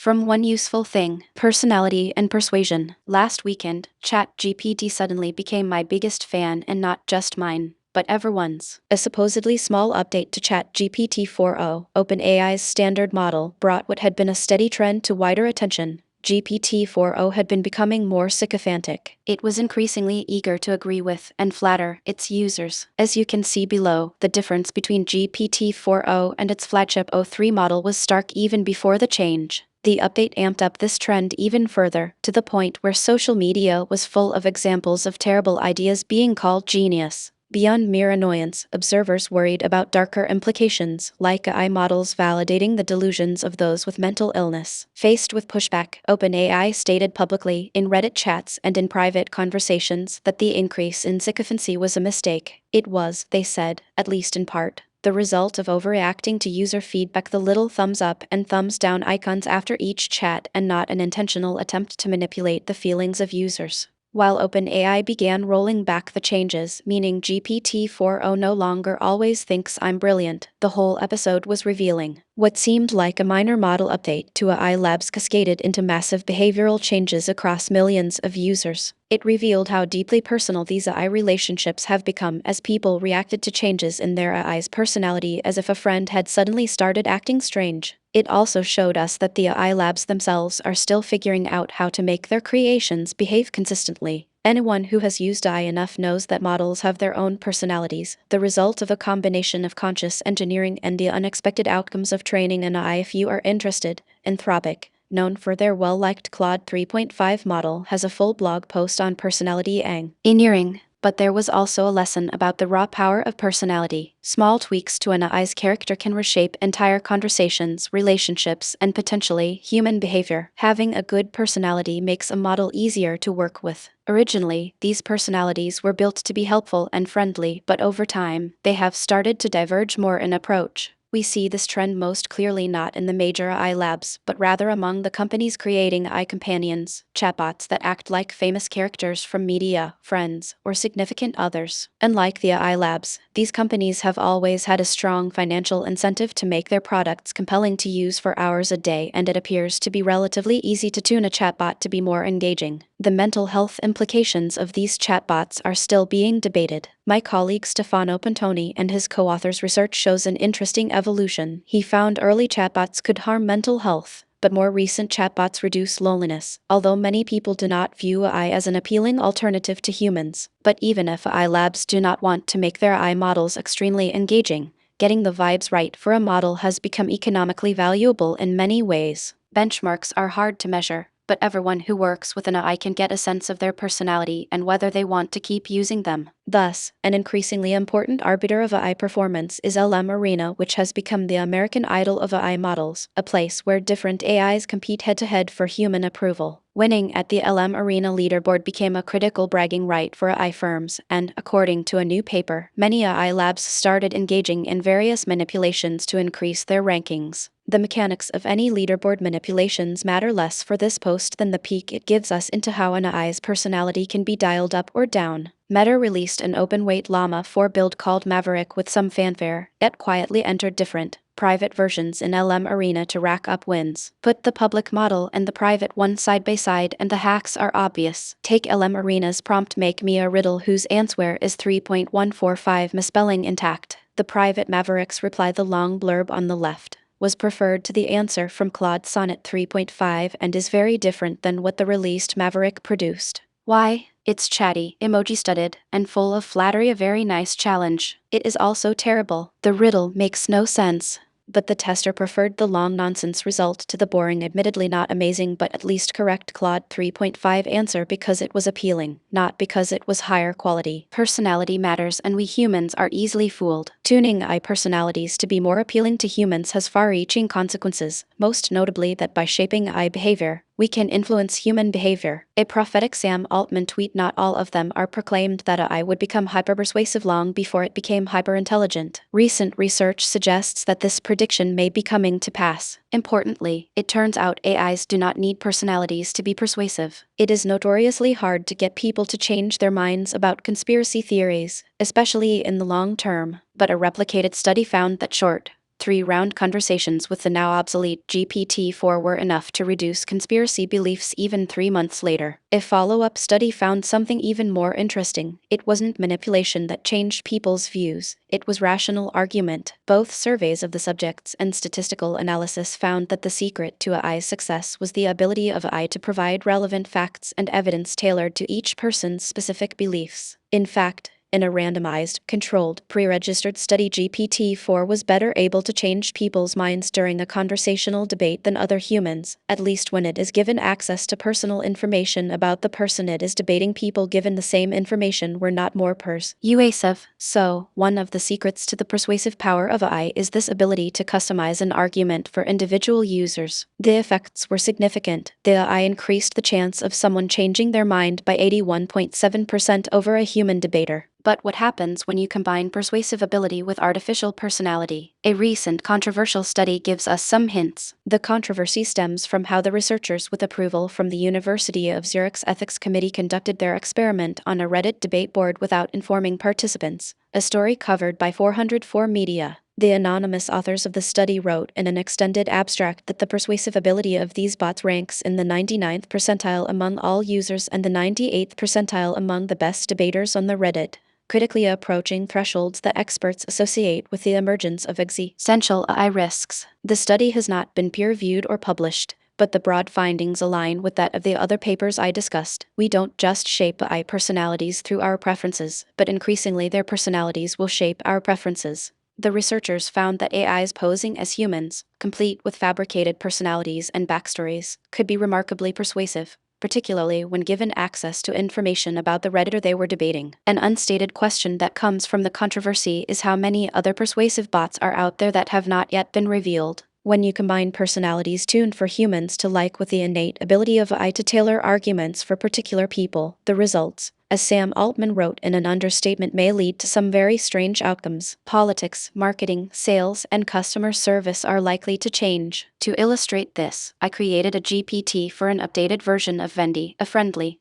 From one useful thing, personality and persuasion. Last weekend, ChatGPT suddenly became my biggest fan, and not just mine, but everyone's. A supposedly small update to ChatGPT 4.0, OpenAI's standard model, brought what had been a steady trend to wider attention. GPT 4.0 had been becoming more sycophantic. It was increasingly eager to agree with and flatter its users. As you can see below, the difference between GPT 4.0 and its flagship o3 model was stark even before the change. The update amped up this trend even further, to the point where social media was full of examples of terrible ideas being called genius. Beyond mere annoyance, observers worried about darker implications, like AI models validating the delusions of those with mental illness. Faced with pushback, OpenAI stated publicly, in Reddit chats and in private conversations, that the increase in sycophancy was a mistake. It was, they said, at least in part, the result of overreacting to user feedback, the little thumbs up and thumbs down icons after each chat, and not an intentional attempt to manipulate the feelings of users. While OpenAI began rolling back the changes, meaning GPT 4.0 no longer always thinks I'm brilliant, the whole episode was revealing. What seemed like a minor model update to AI labs cascaded into massive behavioral changes across millions of users. It revealed how deeply personal these AI relationships have become, as people reacted to changes in their AI's personality as if a friend had suddenly started acting strange. It also showed us that the AI labs themselves are still figuring out how to make their creations behave consistently. Anyone who has used AI enough knows that models have their own personalities, the result of a combination of conscious engineering and the unexpected outcomes of training an AI. If you are interested, Anthropic, known for their well-liked Claude 3.5 model, has a full blog post on personality engineering. But there was also a lesson about the raw power of personality. Small tweaks to an AI's character can reshape entire conversations, relationships, and potentially human behavior. Having a good personality makes a model easier to work with. Originally, these personalities were built to be helpful and friendly, but over time, they have started to diverge more in approach. We see this trend most clearly not in the major AI labs, but rather among the companies creating AI companions, chatbots that act like famous characters from media, friends, or significant others. Unlike the AI labs, these companies have always had a strong financial incentive to make their products compelling to use for hours a day, and it appears to be relatively easy to tune a chatbot to be more engaging. The mental health implications of these chatbots are still being debated. My colleague Stefano Pantoni and his co-authors' research shows an interesting evolution. He found early chatbots could harm mental health, but more recent chatbots reduce loneliness, although many people do not view AI as an appealing alternative to humans. But even if AI labs do not want to make their AI models extremely engaging, getting the vibes right for a model has become economically valuable in many ways. Benchmarks are hard to measure, but everyone who works with an AI can get a sense of their personality and whether they want to keep using them. Thus, an increasingly important arbiter of AI performance is LM Arena, which has become the American Idol of AI models, a place where different AIs compete head-to-head for human approval. Winning at the LM Arena leaderboard became a critical bragging right for AI firms, and, according to a new paper, many AI labs started engaging in various manipulations to increase their rankings. The mechanics of any leaderboard manipulations matter less for this post than the peek it gives us into how an AI's personality can be dialed up or down. Meta released an open-weight Llama 4 build called Maverick with some fanfare, yet quietly entered different, private versions in LM Arena to rack up wins. Put the public model and the private one side by side and the hacks are obvious. Take LM Arena's prompt "Make me a riddle whose answer is 3.145 misspelling intact." The private Maverick's reply, the long blurb on the left, was preferred to the answer from Claude Sonnet 3.5 and is very different than what the released Maverick produced. Why? It's chatty, emoji-studded, and full of flattery, a very nice challenge. It is also terrible. The riddle makes no sense. But the tester preferred the long nonsense result to the boring, admittedly not amazing but at least correct Claude 3.5 answer because it was appealing, not because it was higher quality. Personality matters, and we humans are easily fooled. Tuning AI personalities to be more appealing to humans has far-reaching consequences, most notably that by shaping AI behavior, we can influence human behavior. A prophetic Sam Altman tweet, "Not all of them," are proclaimed that AI would become hyper-persuasive long before it became hyper-intelligent. Recent research suggests that this prediction may be coming to pass. Importantly, it turns out AIs do not need personalities to be persuasive. It is notoriously hard to get people to change their minds about conspiracy theories, especially in the long term, but a replicated study found that short 3-round conversations with the now obsolete GPT-4 were enough to reduce conspiracy beliefs even 3 months later. A follow-up study found something even more interesting. It wasn't manipulation that changed people's views, it was rational argument. Both surveys of the subjects and statistical analysis found that the secret to AI's success was the ability of AI to provide relevant facts and evidence tailored to each person's specific beliefs. In fact, in a randomized, controlled, pre-registered study, GPT-4 was better able to change people's minds during a conversational debate than other humans, at least when it is given access to personal information about the person it is debating. People given the same information were not more persuasive. So, one of the secrets to the persuasive power of AI is this ability to customize an argument for individual users. The effects were significant. The AI increased the chance of someone changing their mind by 81.7% over a human debater. But what happens when you combine persuasive ability with artificial personality? A recent controversial study gives us some hints. The controversy stems from how the researchers, with approval from the University of Zurich's ethics committee, conducted their experiment on a Reddit debate board without informing participants. A story covered by 404 Media. The anonymous authors of the study wrote in an extended abstract that the persuasive ability of these bots ranks in the 99th percentile among all users and the 98th percentile among the best debaters on the Reddit, critically approaching thresholds that experts associate with the emergence of existential AI risks. The study has not been peer-reviewed or published, but the broad findings align with that of the other papers I discussed. We don't just shape AI personalities through our preferences, but increasingly their personalities will shape our preferences. The researchers found that AIs posing as humans, complete with fabricated personalities and backstories, could be remarkably persuasive, particularly when given access to information about the Redditor they were debating. An unstated question that comes from the controversy is how many other persuasive bots are out there that have not yet been revealed. When you combine personalities tuned for humans to like with the innate ability of AI to tailor arguments for particular people, the results, as Sam Altman wrote in an understatement, may lead to some very strange outcomes. Politics, marketing, sales, and customer service are likely to change. To illustrate this, I created a GPT for an updated version of Vendy, a friendly,